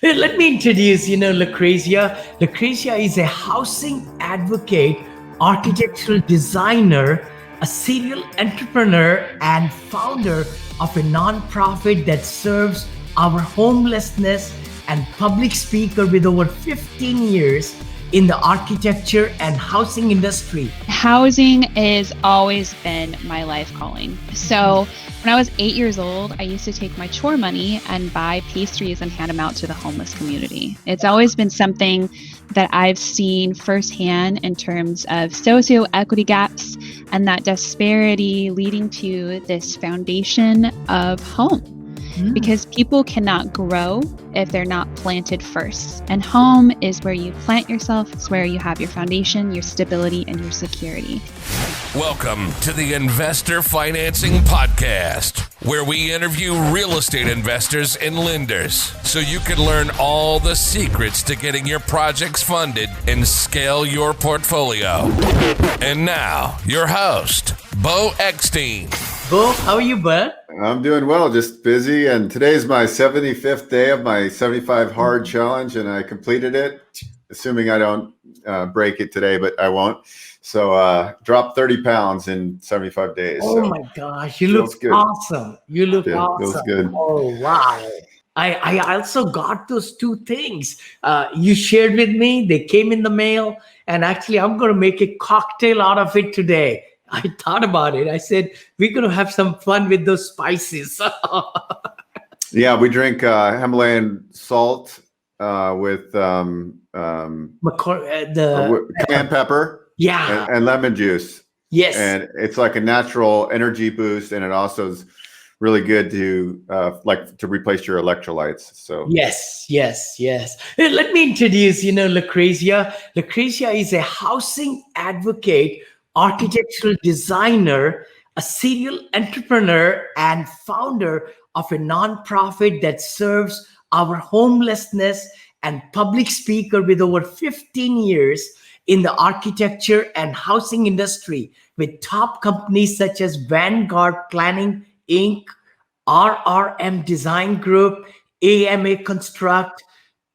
Let me introduce, Lucrezia. Lucrezia is a housing advocate, architectural designer, a serial entrepreneur, and founder of a nonprofit that serves our homelessness and public speaker with over 15 years in the architecture and housing industry. Housing has always been my life calling. So when I was 8 years old, I used to take my chore money and buy pastries and hand them out to the homeless community. It's always been something that I've seen firsthand in terms of socio-equity gaps and that disparity leading to this foundation of home. Because people cannot grow if they're not planted first. And home is where you plant yourself. It's where you have your foundation, your stability, and your security. Welcome to the Investor Financing Podcast, where we interview real estate investors and lenders so you can learn all the secrets to getting your projects funded and scale your portfolio. And now, your host, Beau Eckstein. Beau, how are you, bud? I'm doing well, just busy. And today's my 75th day of my 75 hard challenge, and I completed it, assuming I don't break it today, but I won't. So dropped 30 pounds in 75 days. Oh my gosh, you look awesome. You look awesome. Feels good. Oh, wow. I also got those two things you shared with me. They came in the mail, and actually I'm going to make a cocktail out of it today. I thought about it. I said, we're going to have some fun with those spices. Yeah, we drink Himalayan salt with cayenne pepper, yeah, and lemon juice. Yes. And it's like a natural energy boost, and it also is really good to replace your electrolytes. So yes. Let me introduce, Lucrezia. Lucrezia is a housing advocate, architectural designer, a serial entrepreneur, and founder of a nonprofit that serves our homelessness and public speaker with over 15 years in the architecture and housing industry with top companies such as Vanguard Planning Inc., RRM Design Group, AMA Construct,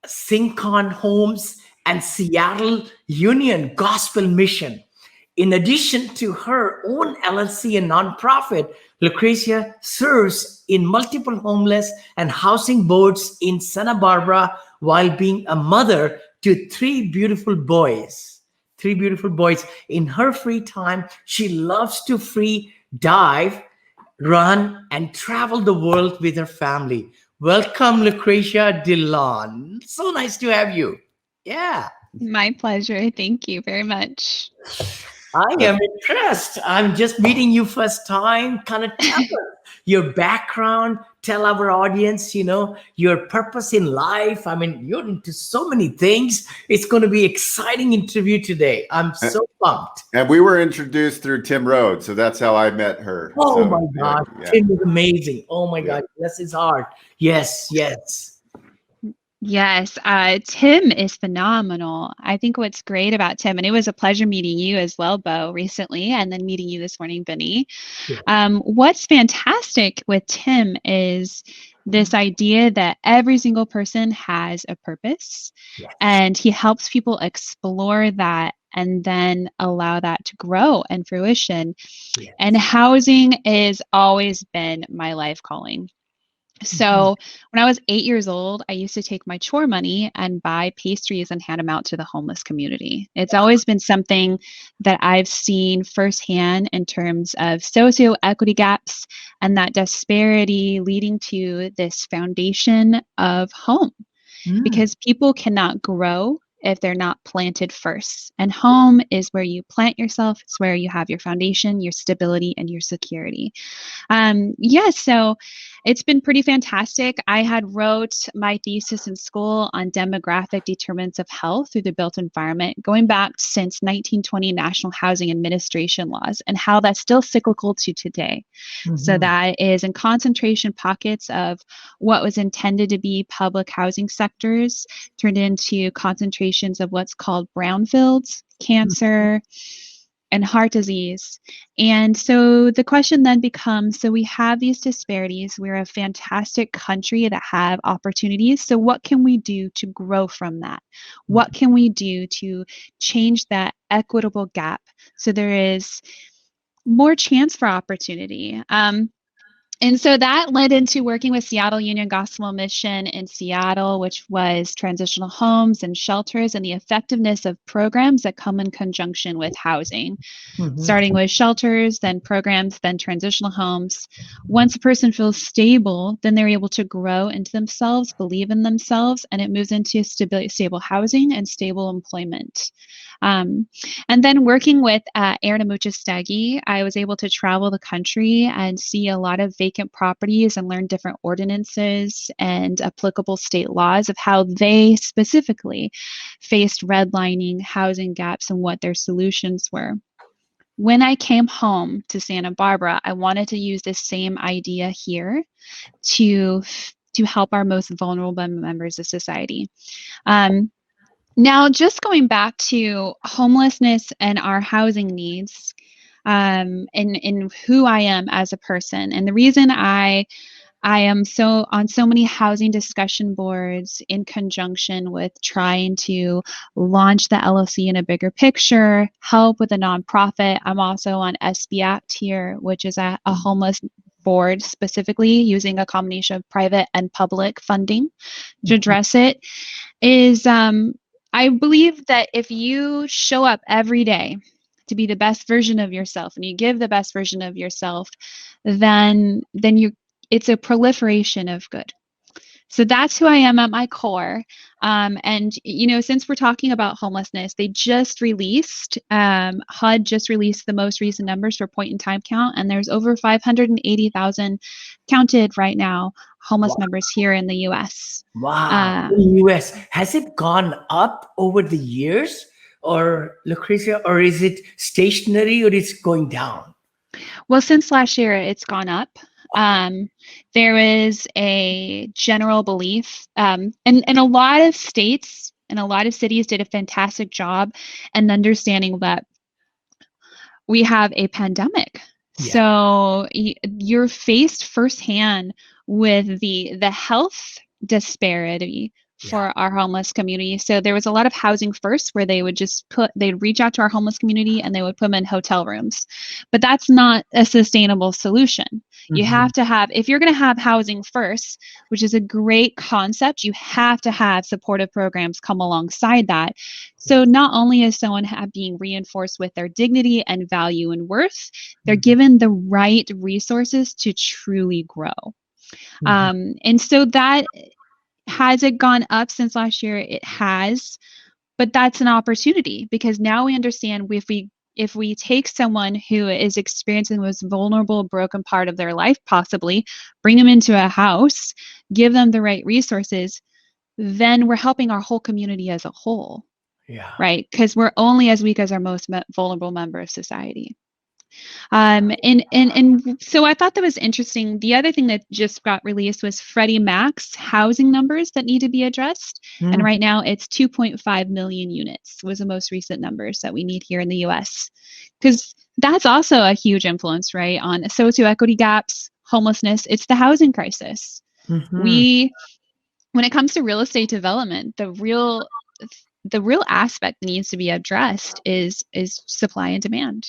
Syncon Homes, and Seattle Union Gospel Mission. In addition to her own LLC and nonprofit, Lucrezia serves in multiple homeless and housing boards in Santa Barbara while being a mother to three beautiful boys. In her free time, she loves to free dive, run, and travel the world with her family. Welcome, Lucrezia Dillon. So nice to have you. Yeah. My pleasure. Thank you very much. I am impressed. I'm just meeting you first time. Kind of tell us your background, tell our audience, your purpose in life. I mean, you're into so many things. It's going to be an exciting interview today. I'm so pumped. And we were introduced through Tim Rhodes, so that's how I met her. Oh my God, yeah. Tim is amazing. Oh my God, bless his heart. Yes. Yes, Tim is phenomenal. I think what's great about Tim, and it was a pleasure meeting you as well, Beau, recently, and then meeting you this morning, Benny. Yeah. What's fantastic with Tim is this idea that every single person has a purpose, and he helps people explore that and then allow that to grow and fruition. Yes. And housing has always been my life calling. So when I was 8 years old, I used to take my chore money and buy pastries and hand them out to the homeless community. It's always been something that I've seen firsthand in terms of socio-equity gaps and that disparity leading to this foundation of home. Because people cannot grow if they're not planted first. And home is where you plant yourself. It's where you have your foundation, your stability, and your security. So it's been pretty fantastic. I had wrote my thesis in school on demographic determinants of health through the built environment, going back since 1920 National Housing Administration laws and how that's still cyclical to today. So that is in concentration pockets of what was intended to be public housing sectors turned into concentrations of what's called brownfields, cancer, and heart disease. And so the question then becomes, so we have these disparities. We're a fantastic country that have opportunities. So what can we do to grow from that? What can we do to change that equitable gap so there is more chance for opportunity? And so that led into working with Seattle Union Gospel Mission in Seattle, which was transitional homes and shelters, and the effectiveness of programs that come in conjunction with housing, starting with shelters, then programs, then transitional homes. Once a person feels stable, then they're able to grow into themselves, believe in themselves, and it moves into stable housing and stable employment. And then working with Aaron Amuchastegi, I was able to travel the country and see a lot of vacant properties and learn different ordinances and applicable state laws of how they specifically faced redlining, housing gaps, and what their solutions were. When I came home to Santa Barbara, I wanted to use this same idea here to help our most vulnerable members of society. Now, just going back to homelessness and our housing needs, and who I am as a person, and the reason I am on so many housing discussion boards in conjunction with trying to launch the LLC in a bigger picture, help with a nonprofit. I'm also on SB Act here, which is a homeless board specifically using a combination of private and public funding to address it, is I believe that if you show up every day to be the best version of yourself and you give the best version of yourself, then it's a proliferation of good. So that's who I am at my core. And, since we're talking about homelessness, they just released, HUD just released the most recent numbers for point in time count, and there's over 580,000 counted right now, homeless members here in the U.S. Wow. In the U.S., has it gone up over the years, or Lucrezia, or is it stationary, or it's going down? Well, since last year, it's gone up. There is a general belief, and a lot of states and a lot of cities did a fantastic job in understanding that we have a pandemic. Yeah. So you're faced firsthand with the health disparity for our homeless community. So there was a lot of housing first where they would they'd reach out to our homeless community and they would put them in hotel rooms. But that's not a sustainable solution. You have to have, if you're going to have housing first, which is a great concept, you have to have supportive programs come alongside that. So not only is someone being reinforced with their dignity and value and worth, they're given the right resources to truly grow. And so that, has it gone up since last year? It has, but that's an opportunity because now we understand if we take someone who is experiencing the most vulnerable, broken part of their life, possibly bring them into a house, give them the right resources, then we're helping our whole community as a whole. Yeah. Right? Because we're only as weak as our most vulnerable member of society. And so I thought that was interesting. The other thing that just got released was Freddie Mac's housing numbers that need to be addressed. And right now it's 2.5 million units was the most recent numbers that we need here in the US. Because that's also a huge influence, right, on socioequity gaps, homelessness. It's the housing crisis. When it comes to real estate development, the real aspect that needs to be addressed is supply and demand.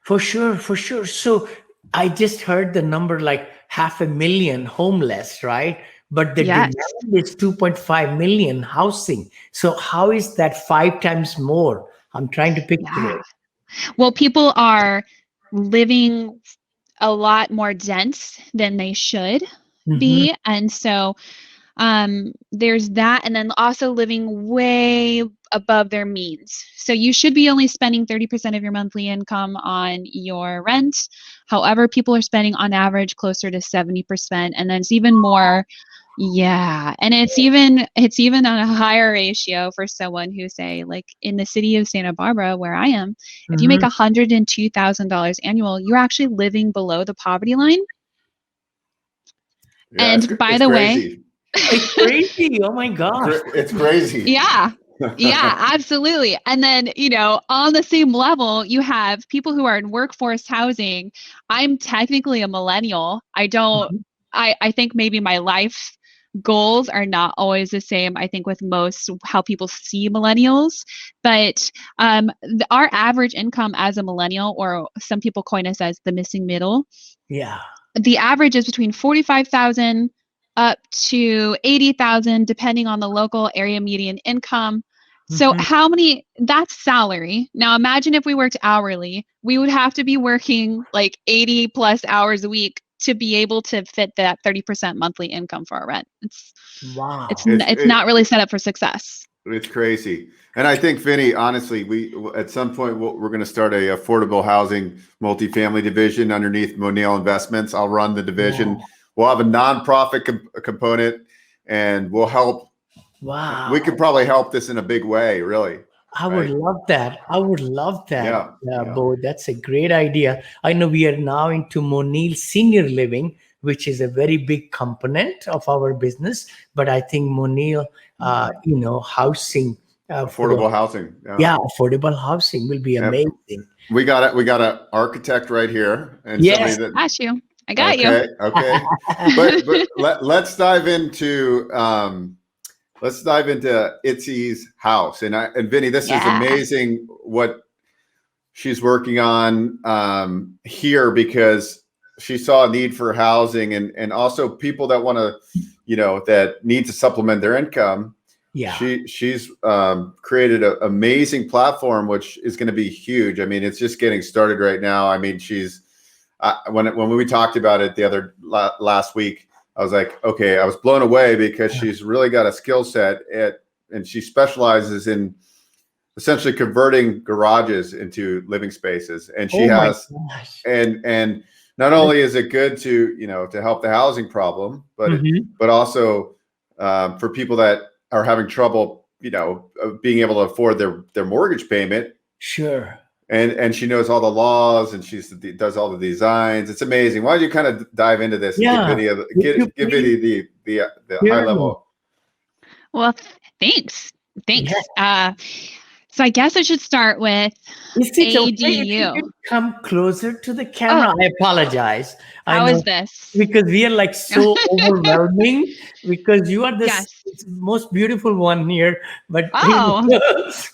For sure. So I just heard the number like 500,000 homeless, right? But the demand is 2.5 million housing. So how is that 5 times more? I'm trying to picture it. Well, people are living a lot more dense than they should be. And so there's that. And then also living way above their means. So you should be only spending 30% of your monthly income on your rent. However, people are spending on average closer to 70%. And then it's even more. Yeah. And it's even on a higher ratio for someone who, say, like in the city of Santa Barbara, where I am, if you make $102,000 annual, you're actually living below the poverty line. Yeah, and by the way, it's crazy. Oh my God. It's crazy. Yeah. Yeah, absolutely. And then, on the same level, you have people who are in workforce housing. I'm technically a millennial. Mhm. I think maybe my life goals are not always the same, I think, with most how people see millennials. But our average income as a millennial, or some people coin us as the missing middle, Yeah. the average is between 45,000 up to 80,000, depending on the local area median income. So Mhm. that's salary. Now imagine if we worked hourly, we would have to be working like 80 plus hours a week to be able to fit that 30% monthly income for our rent. Wow. It's not really set up for success. It's crazy. And I think, Vinny, honestly, we at some point we're going to start a affordable housing multifamily division underneath Monil Investments. I'll run the division. Wow. We'll have a nonprofit component, and we'll help. We could Wow. probably help this in a big way, really. I would Right? love that. I would love that, Yeah. Yeah. Bo. That's a great idea. I know we are now into Monil Senior Living, which is a very big component of our business. But I think Monil, housing Affordable housing. affordable housing will be Yep. amazing. We got it. We got an architect right here, and somebody Yes. that. Got you. I got you. Okay. Okay. But let's dive into Itsy's house. And Vinny, this is Yeah. amazing what she's working on here, because she saw a need for housing and also people that want to, that need to supplement their income. Yeah. She's created an amazing platform, which is going to be huge. I mean, it's just getting started right now. I mean, she's when we talked about it last week, I was like, okay, I was blown away because she's really got a skill set and she specializes in essentially converting garages into living spaces. And she has, and not only is it good to, to help the housing problem, but also for people that are having trouble, being able to afford their mortgage payment. Sure. And she knows all the laws, and she does all the designs. It's amazing. Why don't you kind of dive into this? Yeah. And give Vinny the high level. Well, thanks. Yeah. So I guess I should start with Is it okay if you ADU. can come closer to the camera? I apologize. How is this? Because we are like so overwhelming, because you are the most beautiful one here, but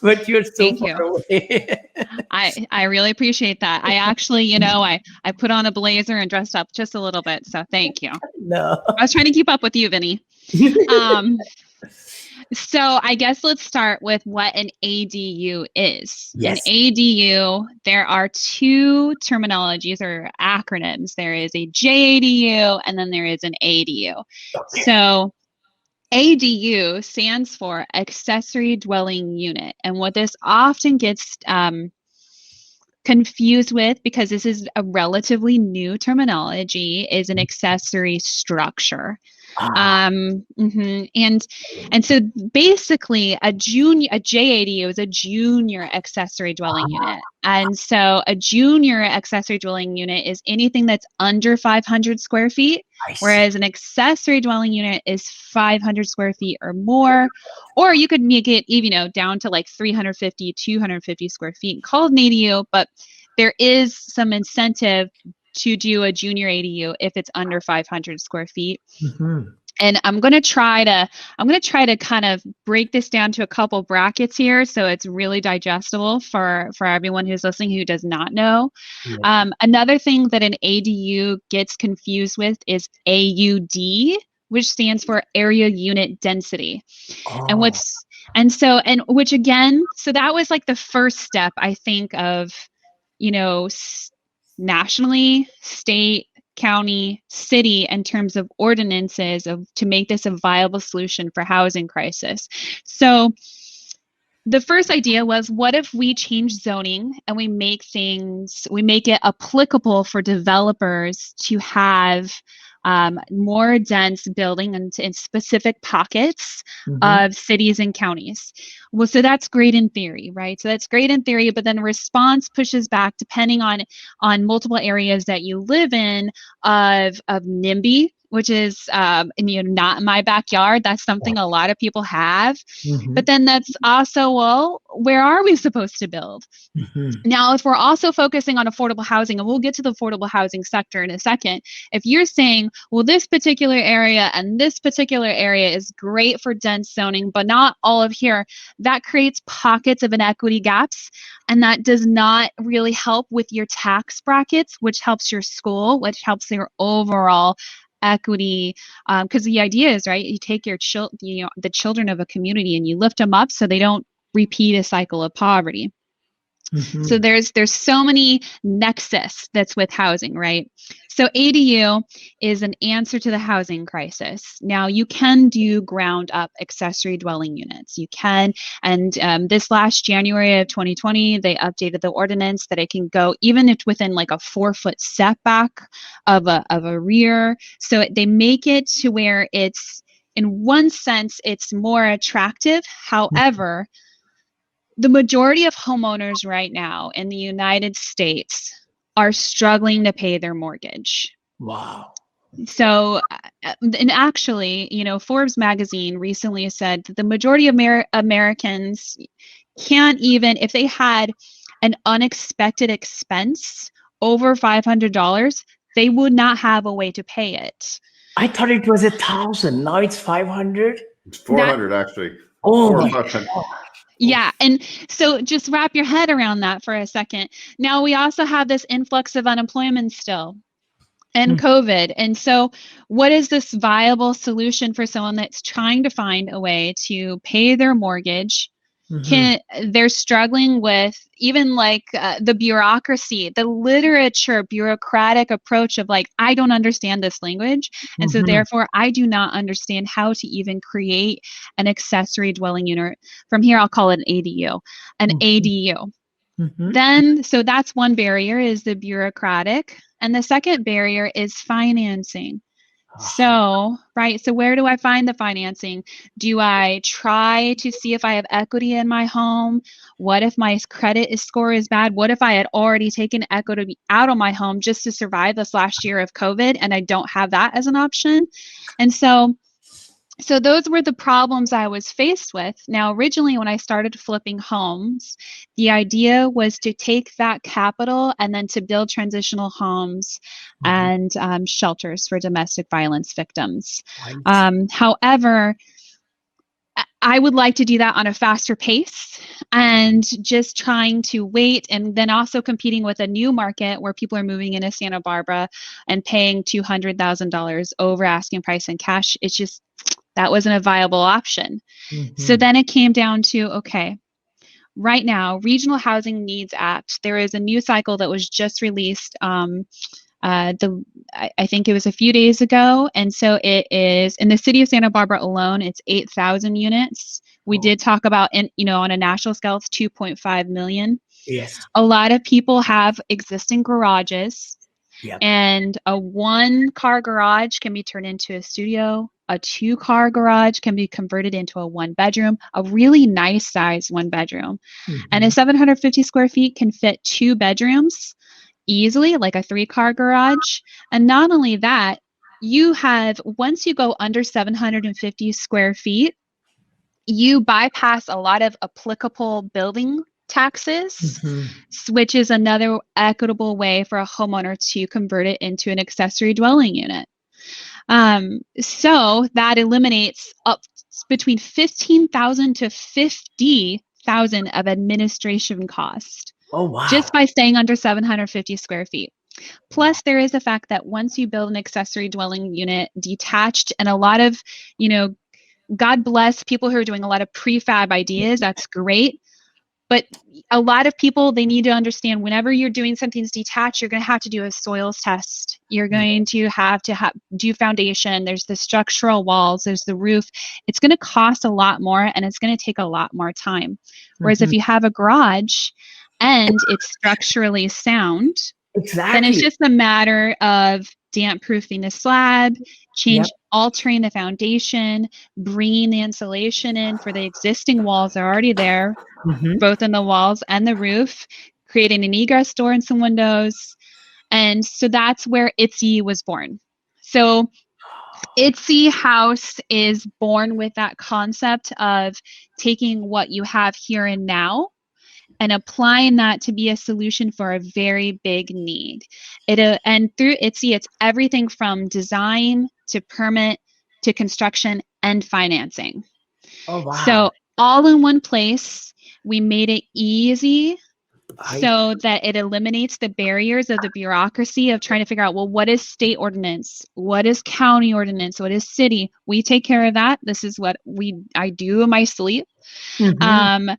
but you're so Thank far you. away. I really appreciate that. I actually, I put on a blazer and dressed up just a little bit. So thank you. No. I was trying to keep up with you, Vinny. So I guess let's start with what an ADU is. Yes. An ADU, there are two terminologies or acronyms. There is a JADU and then there is an ADU. Okay. So ADU stands for Accessory Dwelling Unit. And what this often gets confused with, because this is a relatively new terminology, is an accessory structure. And so basically a JADU is a junior accessory dwelling unit. And so a junior accessory dwelling unit is anything that's under 500 square feet, whereas an accessory dwelling unit is 500 square feet or more, or you could make it even, down to like 350, 250 square feet and call it an ADU, but there is some incentive to do a junior ADU if it's under 500 square feet. And I'm going to try to kind of break this down to a couple brackets here, so it's really digestible for everyone who's listening who does not know. Yeah. Another thing that an ADU gets confused with is AUD, which stands for area unit density. So that was like the first step, I think, of, nationally, state, county, city, in terms of ordinances to make this a viable solution for housing crisis. So the first idea was, what if we change zoning and we make it applicable for developers to have more dense building in specific pockets of cities and counties. Well, so that's great in theory, right? So that's great in theory, but then response pushes back depending on multiple areas that you live in of NIMBY, which is not in my backyard. That's something a lot of people have. Mhm. But then that's also, well, where are we supposed to build? Mhm. Now, if we're also focusing on affordable housing, and we'll get to the affordable housing sector in a second, if you're saying, well, this particular area and this particular area is great for dense zoning, but not all of here, that creates pockets of inequity gaps. And that does not really help with your tax brackets, which helps your school, which helps your overall equity, because the idea is, right, you take your the children of a community and you lift them up so they don't repeat a cycle of poverty. Mhm. So there's so many nexus that's with housing, right? So ADU is an answer to the housing crisis. Now you can do ground up accessory dwelling units. You can, and this last January of 2020, they updated the ordinance that it can go even if within like a 4-foot setback of a rear. So they make it to where it's, in one sense, it's more attractive. However, the majority of homeowners right now in the United States are struggling to pay their mortgage. Wow. So, and actually, Forbes magazine recently said that the majority of Americans can't even, if they had an unexpected expense over $500, they would not have a way to pay it. I thought it was 1,000. Now it's 500. It's 400 actually. Oh 400 my or 500. God. Yeah. And so just wrap your head around that for a second. Now, we also have this influx of unemployment still and COVID. And so what is this viable solution for someone that's trying to find a way to pay their mortgage? They're struggling with even like the bureaucracy, the bureaucratic approach of like, I don't understand this language. And so therefore I do not understand how to even create an accessory dwelling unit. From here, I'll call it an ADU, ADU. Then, so that's one barrier, is the bureaucratic. And the second barrier is financing. So, right. So where do I find the financing? Do I try to see if I have equity in my home? What if my credit score is bad? What if I had already taken equity out of my home just to survive this last year of COVID and I don't have that as an option? And so those were the problems I was faced with. Now, originally, when I started flipping homes, the idea was to take that capital and then to build transitional homes and shelters for domestic violence victims. However, I would like to do that on a faster pace and just trying to wait, and then also competing with a new market where people are moving into Santa Barbara and paying $200,000 over asking price in cash. It's just, that wasn't a viable option. So then it came down to, okay, right now, Regional Housing Needs Act, there is a new cycle that was just released. I think it was a few days ago. And so it is, in the city of Santa Barbara alone, it's 8,000 units. We did talk about, on a national scale, it's 2.5 million. Yes. A lot of people have existing garages. Yep. And a 1-car garage can be turned into a studio. A 2-car garage can be converted into a 1-bedroom, a really nice size 1-bedroom. And a 750 square feet can fit 2 bedrooms easily, like a 3-car garage. And not only that, you have, once you go under 750 square feet, you bypass a lot of applicable building taxes, which is another equitable way for a homeowner to convert it into an accessory dwelling unit. So that eliminates up between $15,000 to $50,000 of administration cost. Oh, wow. Just by staying under 750 square feet. Plus, there is the fact that once you build an accessory dwelling unit detached, and a lot of, God bless people who are doing a lot of prefab ideas, that's great. But a lot of people, they need to understand, whenever you're doing something detached, you're going to have to do a soils test. You're going to have do foundation. There's the structural walls. There's the roof. It's going to cost a lot more, and it's going to take a lot more time. Whereas if you have a garage and it's structurally sound, then it's just a matter of damp proofing the slab, altering the foundation, bringing the insulation in for the existing walls that are already there, both in the walls and the roof, creating an egress door and some windows. And so that's where Itsy was born. So Itsy House is born with that concept of taking what you have here and now and applying that to be a solution for a very big need. And through Itsy, it's everything from design to permit to construction and financing. Oh, wow. So all in one place, we made it easy so that it eliminates the barriers of the bureaucracy of trying to figure out, well, what is state ordinance? What is county ordinance? What is city? We take care of that. This is what I do in my sleep. Mhm.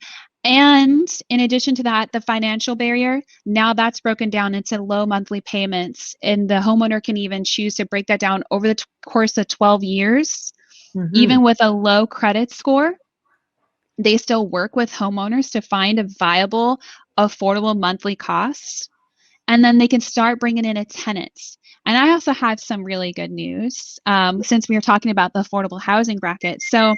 And in addition to that, the financial barrier, now that's broken down into low monthly payments. And the homeowner can even choose to break that down over the course of 12 years. Even with a low credit score, they still work with homeowners to find a viable, affordable monthly cost. And then they can start bringing in a tenant. And I also have some really good news since we were talking about the affordable housing bracket. So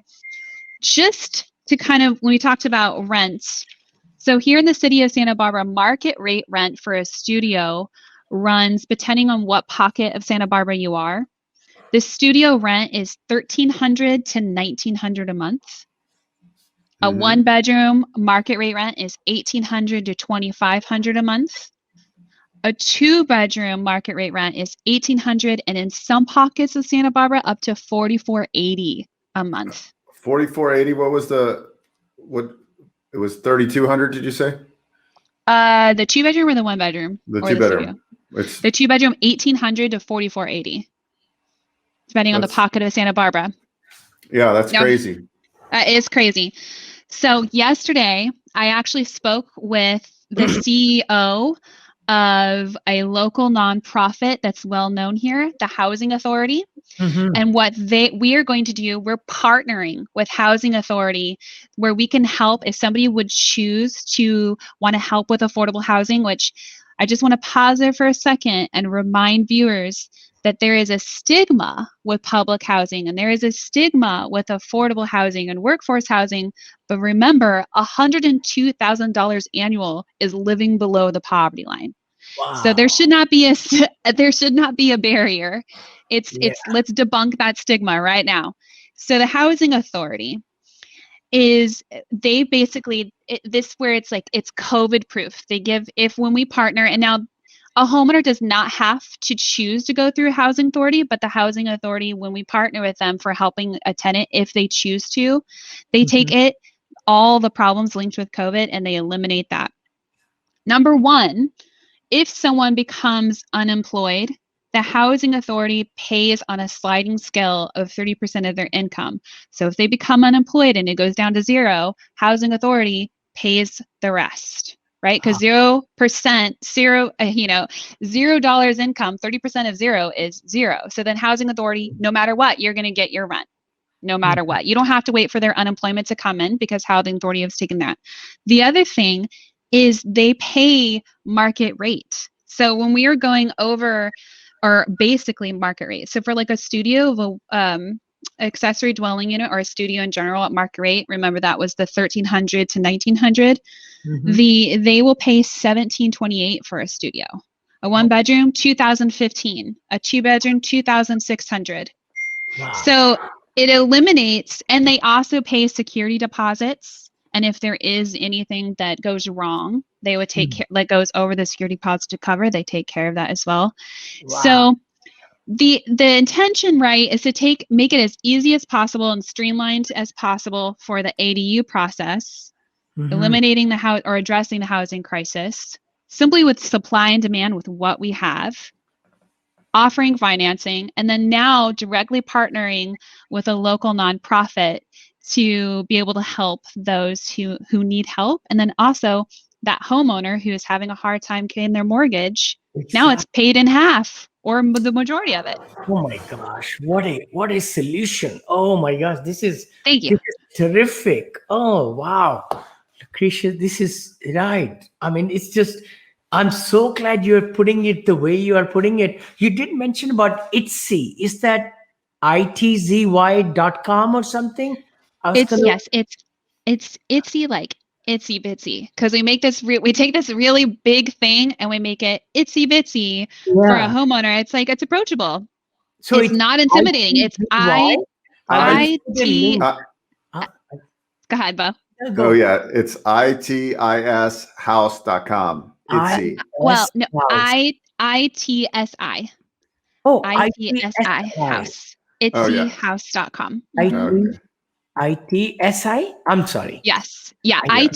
just to kind of, when we talked about rent, so here in the city of Santa Barbara, market rate rent for a studio runs, depending on what pocket of Santa Barbara you are, the studio rent is $1,300 to $1,900 a month. A one bedroom market rate rent is $1,800 to $2,500 a month. A 2-bedroom market rate rent is $1,800, and in some pockets of Santa Barbara, up to $4,480 a month. 4480. What was it was 3,200, did you say? The 2-bedroom or the 1-bedroom? The or 2-bedroom. The 2-bedroom, $1,800 to $4,480, depending on the pocket of Santa Barbara. Yeah, that's crazy. That is crazy. So yesterday, I actually spoke with the CEO of a local nonprofit that's well known here, the Housing Authority. And what we are going to do, we're partnering with Housing Authority where we can help if somebody would choose to want to help with affordable housing, which I just want to pause there for a second and remind viewers that there is a stigma with public housing and there is a stigma with affordable housing and workforce housing. But remember, $102,000 annual is living below the poverty line. Wow. So there should not be a barrier. Let's debunk that stigma right now. So the Housing Authority they basically where it's like it's COVID proof. They give when we partner, and now a homeowner does not have to choose to go through Housing Authority, but the Housing Authority, when we partner with them for helping a tenant, if they choose to, they take all the problems linked with COVID and they eliminate that. Number one, if someone becomes unemployed, the Housing Authority pays on a sliding scale of 30% of their income. So if they become unemployed and it goes down to zero, Housing Authority pays the rest, right? Because 0%, $0 income, 30% of zero is zero. So then Housing Authority, no matter what, you're going to get your rent, no matter what. You don't have to wait for their unemployment to come in because Housing Authority has taken that. The other thing is they pay market rate. So when we are going over, or basically market rate. So for like a studio, accessory dwelling unit or a studio in general at market rate, remember that was the $1,300 to $1,900. They will pay $1,728 for a studio. A 1-bedroom, $2,015. A 2-bedroom, $2,600. Wow. So it eliminates, and they also pay security deposits. And if there is anything that goes wrong, they would take care, that goes over the security deposit to cover. They take care of that as well. Wow. So the intention, right, is to make it as easy as possible and streamlined as possible for the ADU process, eliminating or addressing the housing crisis, simply with supply and demand with what we have, offering financing, and then now directly partnering with a local nonprofit to be able to help those who need help. And then also that homeowner who is having a hard time paying their mortgage, now it's paid in half or the majority of it. Oh my gosh, what a solution. Oh my gosh, this is terrific. Oh wow. Lucretia, this is right. I mean, it's just, I'm so glad you're putting it the way you are putting it. You did mention about Itsy. Is that itzy.com or something? It's Itsy, like Itsy Bitsy, because we take this really big thing and we make it Itsy Bitsy for a homeowner. It's like, it's approachable. So it's not intimidating. It's I I will put a T. link. Uh, Go ahead, Beau. oh yeah, it's itishouse.com. Itsy. Well, IS no, House. ITSI. Oh, ITSI ITSI. House. Oh yeah. Itsyhouse.com. Okay. ITSI. I'm sorry. Yes. Yeah. Yeah.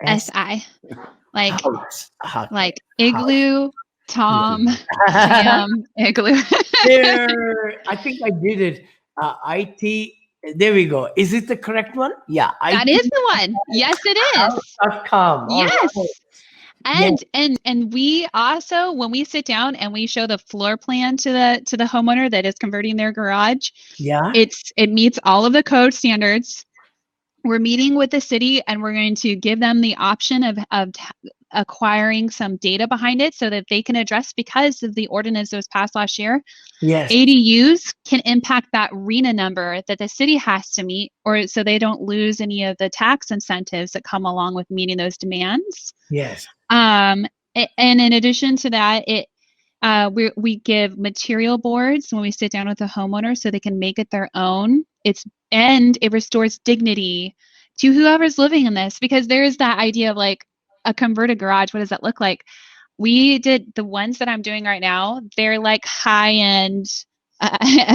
ITSI. Like House. like House. igloo, Tom, Sam, igloo. There, I think I did it. IT. There we go. Is it the correct one? Yeah. That is the one. Yes, it is. IThouse.com. All Yes. right. Yeah. And we also, when we sit down and we show the floor plan to the homeowner that is converting their garage, Yeah. it meets all of the code standards. We're meeting with the city and we're going to give them the option of acquiring some data behind it so that they can address, because of the ordinance that was passed last year, Yes. ADUs can impact that RENA number that the city has to meet, or so they don't lose any of the tax incentives that come along with meeting those demands. Yes. And in addition to that, we give material boards when we sit down with the homeowner so they can make it their own. And it restores dignity to whoever's living in this, because there's that idea of like a converted garage. What does that look like? We did the ones that I'm doing right now. They're like high-end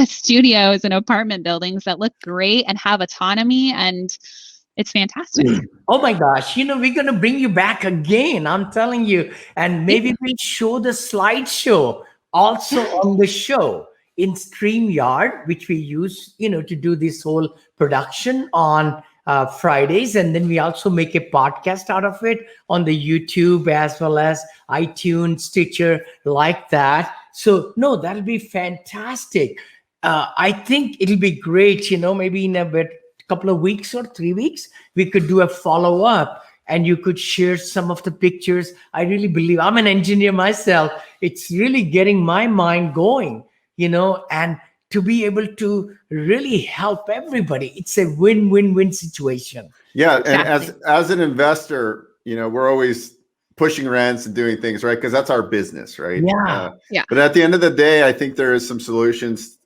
studios and apartment buildings that look great and have autonomy, and it's fantastic. Oh my gosh. We're going to bring you back again. I'm telling you. And maybe we'll show the slideshow also on the show in StreamYard, which we use, to do this whole production on Fridays. And then we also make a podcast out of it on the YouTube as well as iTunes, Stitcher, like that. So, no, that'll be fantastic. I think it'll be great, maybe in a couple of weeks or 3 weeks, we could do a follow-up and you could share some of the pictures. I really believe, I'm an engineer myself. It's really getting my mind going, and to be able to really help everybody. It's a win-win-win situation. Yeah. Exactly. And as an investor, we're always pushing rents and doing things, right? Because that's our business, right? Yeah. But at the end of the day, I think there is some solutions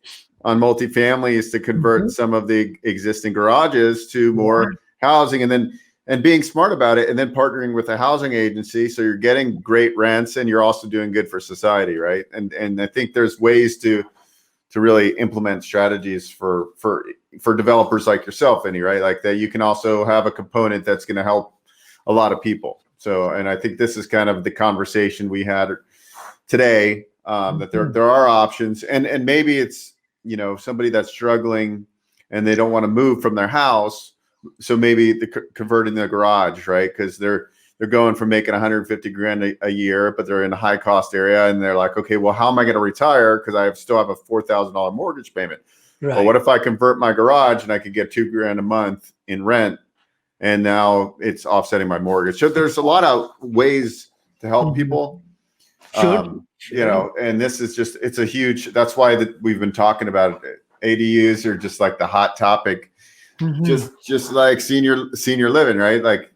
on multifamilies to convert some of the existing garages to more housing, and being smart about it, and then partnering with a housing agency. So you're getting great rents and you're also doing good for society. Right. And I think there's ways to really implement strategies for developers like yourself, Vinny, right? Like that you can also have a component that's going to help a lot of people. So, and I think this is kind of the conversation we had today, that there are options, and maybe it's, somebody that's struggling and they don't want to move from their house. So maybe converting their garage, right? Because they're going from making 150 grand a year, but they're in a high cost area, and they're like, okay, well, how am I going to retire? Because I still have a $4,000 mortgage payment. Right. Well, what if I convert my garage and I could get $2 grand a month in rent, and now it's offsetting my mortgage? So there's a lot of ways to help people. Sure. And this is just, it's a huge, that's why we've been talking about it. ADUs are just like the hot topic, just like senior living, right? Like,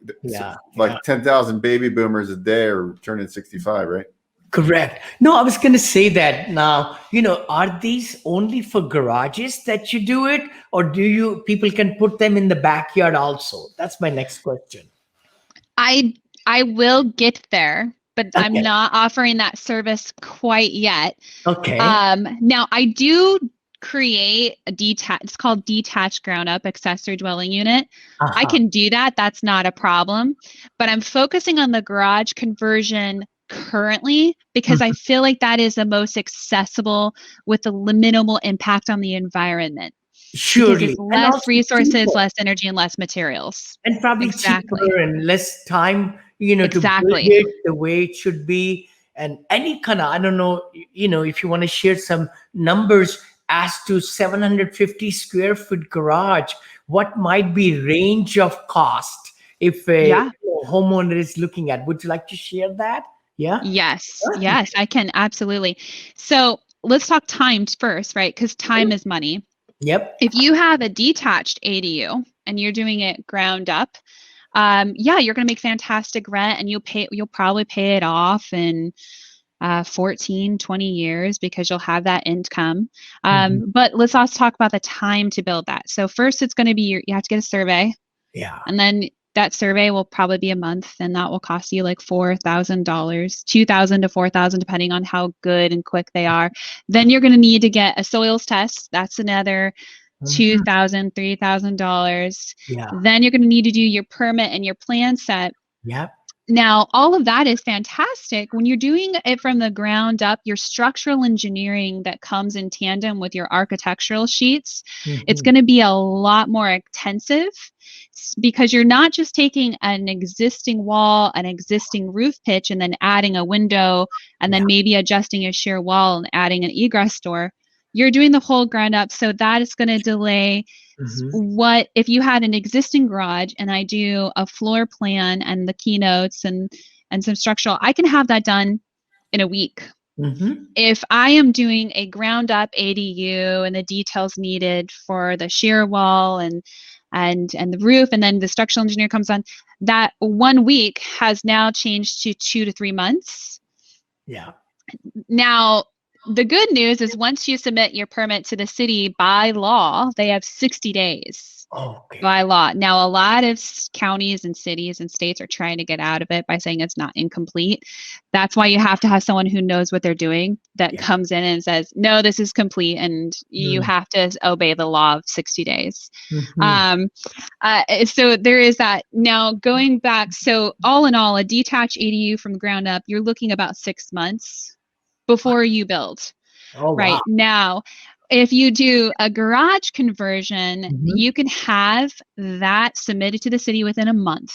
10,000 baby boomers a day are turning 65, right? Correct. No, I was going to say that now, are these only for garages that you do it, or people can put them in the backyard also? That's my next question. I will get there, but okay. I'm not offering that service quite yet. Okay. Now I do create it's called detached ground up accessory dwelling unit. I can do that. That's not a problem, but I'm focusing on the garage conversion currently because I feel like that is the most accessible with the minimal impact on the environment. Surely. Because it's less resources, less energy, and less materials. And probably cheaper and to build it the way it should be. And any kind of, I don't know, if you want to share some numbers as to 750 square foot garage, what might be range of cost if a homeowner is looking at? Would you like to share that? Yeah. Yes. Yes, I can. Absolutely. So let's talk time first, right? Because time is money. Yep. If you have a detached ADU and you're doing it ground up, you're going to make fantastic rent, and you'll probably pay it off in 14, 20 years because you'll have that income. But let's also talk about the time to build that. So first it's going to be you have to get a survey. Yeah. And then that survey will probably be a month, and that will cost you like $4,000, $2,000 to $4,000, depending on how good and quick they are. Then you're going to need to get a soils test. That's another $2,000, $3,000. Yeah. Then you're going to need to do your permit and your plan set. Yep. Now, all of that is fantastic. When you're doing it from the ground up, your structural engineering that comes in tandem with your architectural sheets, it's going to be a lot more intensive because you're not just taking an existing wall, an existing roof pitch, and then adding a window, and then maybe adjusting a shear wall and adding an egress door. You're doing the whole ground up. So that is going to delay what if you had an existing garage and I do a floor plan and the keynotes and some structural, I can have that done in a week. If I am doing a ground up ADU and the details needed for the shear wall and the roof, and then the structural engineer comes on, that 1 week has now changed to 2 to 3 months. Yeah. Now, the good news is once you submit your permit to the city by law, they have 60 days by law. Now, a lot of counties and cities and states are trying to get out of it by saying it's not incomplete. That's why you have to have someone who knows what they're doing that comes in and says, no, this is complete, and you have to obey the law of 60 days. So there is that. Now, going back, so all in all, a detached ADU from the ground up, you're looking about 6 months before you build. Right now, if you do a garage conversion, you can have that submitted to the city within a month.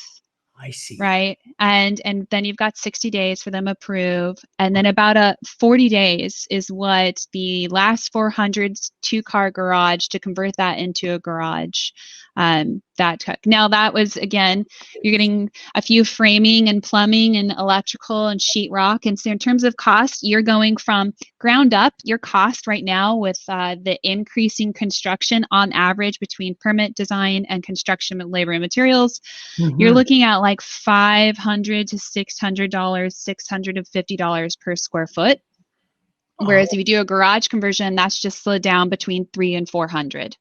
I see. Right. And then you've got 60 days for them to approve. And then about 40 days is what the last 400 2-car garage to convert that into a garage that took. Now that was, again, you're getting a few framing and plumbing and electrical and sheetrock. And so in terms of cost, you're going from ground up, your cost right now with the increasing construction on average between permit design and construction labor and materials, you're looking at like $500 to $600, $650 per square foot. Whereas if you do a garage conversion, that's just slid down between $300 and $400.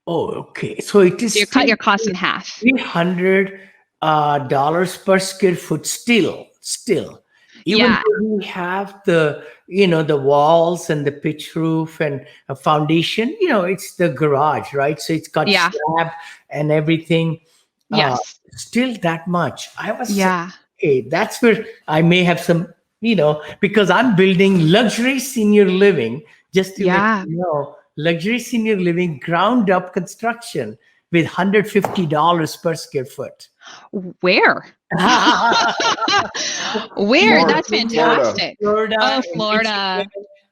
Oh, okay. So it is. So you cut your cost in half. $300 per square foot still. Even though we have the walls and the pitch roof and a foundation, it's the garage, right? So it's got slab and everything. Yes. Still that much. I was saying, okay, that's where I may have some, because I'm building luxury senior living, just to let you know, luxury senior living ground up construction with $150 per square foot. Where? Where? That's fantastic. Florida. Oh, Florida.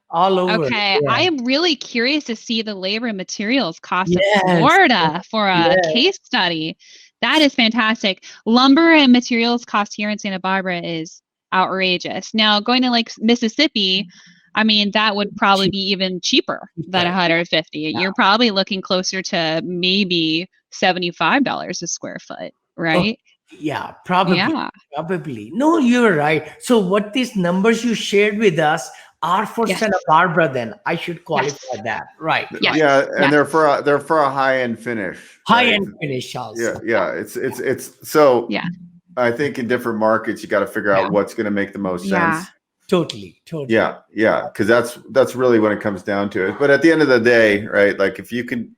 All over. Okay. I am really curious to see the labor and materials cost of Florida for a case study. That is fantastic. Lumber and materials cost here in Santa Barbara is outrageous. Now, going to like Mississippi, I mean, that would probably be even cheaper than $150. You're probably looking closer to maybe $75 a square foot, right? Yeah, probably. Probably. No, you're right. So what these numbers you shared with us are for Santa Barbara, then I should qualify that, right? Yes. Yeah, and they're for a high-end finish. High-end finish also. Yeah. It's so. Yeah. I think in different markets you got to figure out what's going to make the most sense. Totally. Yeah, because that's really when it comes down to it. But at the end of the day, right? Like if you can,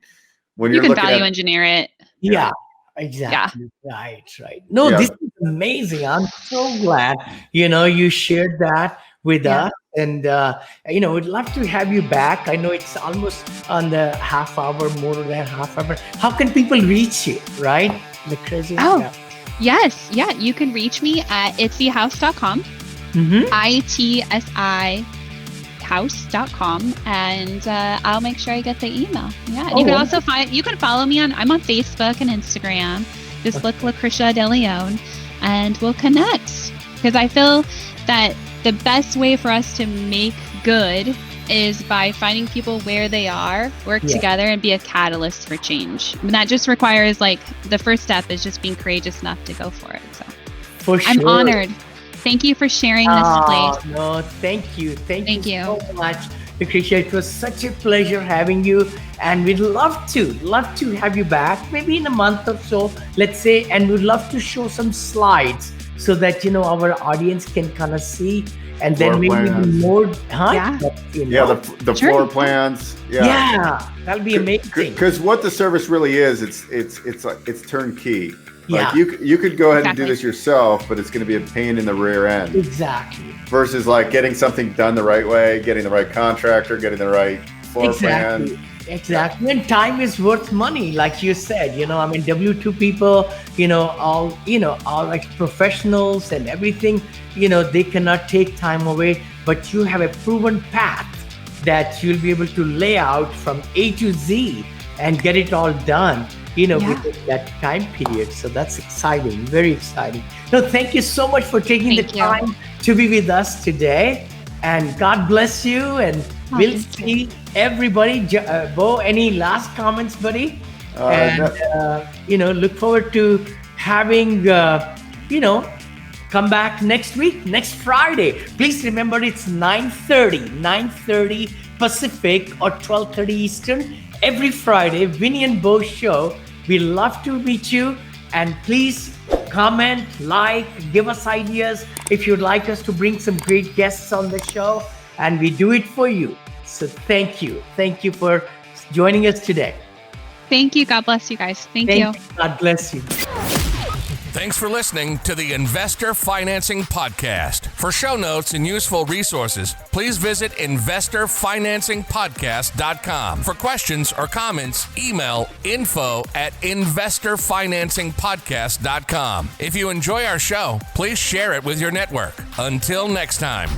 when you're looking value at, engineer it. Yeah. Exactly. Yeah. Right. No, this is amazing. I'm so glad, you shared that with us. And, we'd love to have you back. I know it's almost on the half hour, more than half hour. How can people reach you, right? The crazy. Yes. Yeah. You can reach me at itsyhouse.com, ITSI house.com, and I'll make sure I get the email. Yeah. You can also you can follow me I'm on Facebook and Instagram. Just look Lucretia De Leon and we'll connect, because I feel that the best way for us to make good is by finding people where they are, work together, and be a catalyst for change. And that just requires, like, the first step is just being courageous enough to go for it. So for sure. I'm honored. Thank you for sharing this place. No, thank you. Thank you you. so much, Lucretia. It was such a pleasure having you. And we'd love to have you back, maybe in a month or so, let's say. And we'd love to show some slides so that, our audience can kind of see. And then Floor maybe plans. more, Yeah. The floor plans. Yeah, that'll be amazing. Because what the service really is, it's turnkey. Like Yeah. you could go ahead and do Exactly. this yourself, but it's going to be a pain in the rear end. Exactly. Versus like getting something done the right way, getting the right contractor, getting the right floor plan. Exactly. And time is worth money, like you said. W2 people, all like professionals and everything, they cannot take time away, but you have a proven path that you'll be able to lay out from A to Z and get it all done, within that time period. So that's exciting, very exciting. No, thank you so much for taking the Thank you. time to be with us today. And God bless you. And we'll see everybody. Beau, any last comments, buddy? Look forward to having, come back next week, next Friday. Please remember it's 9:30 Pacific or 12:30 Eastern. Every Friday, Vinny and Beau show. We love to meet you. And please comment, give us ideas if you'd like us to bring some great guests on the show, and we do it for you. So thank you. Thank you for joining us today. Thank you. God bless you guys. Thank you. God bless you. Thanks for listening to the Investor Financing Podcast. For show notes and useful resources, please visit investorfinancingpodcast.com. For questions or comments, email info@investorfinancingpodcast.com. If you enjoy our show, please share it with your network. Until next time.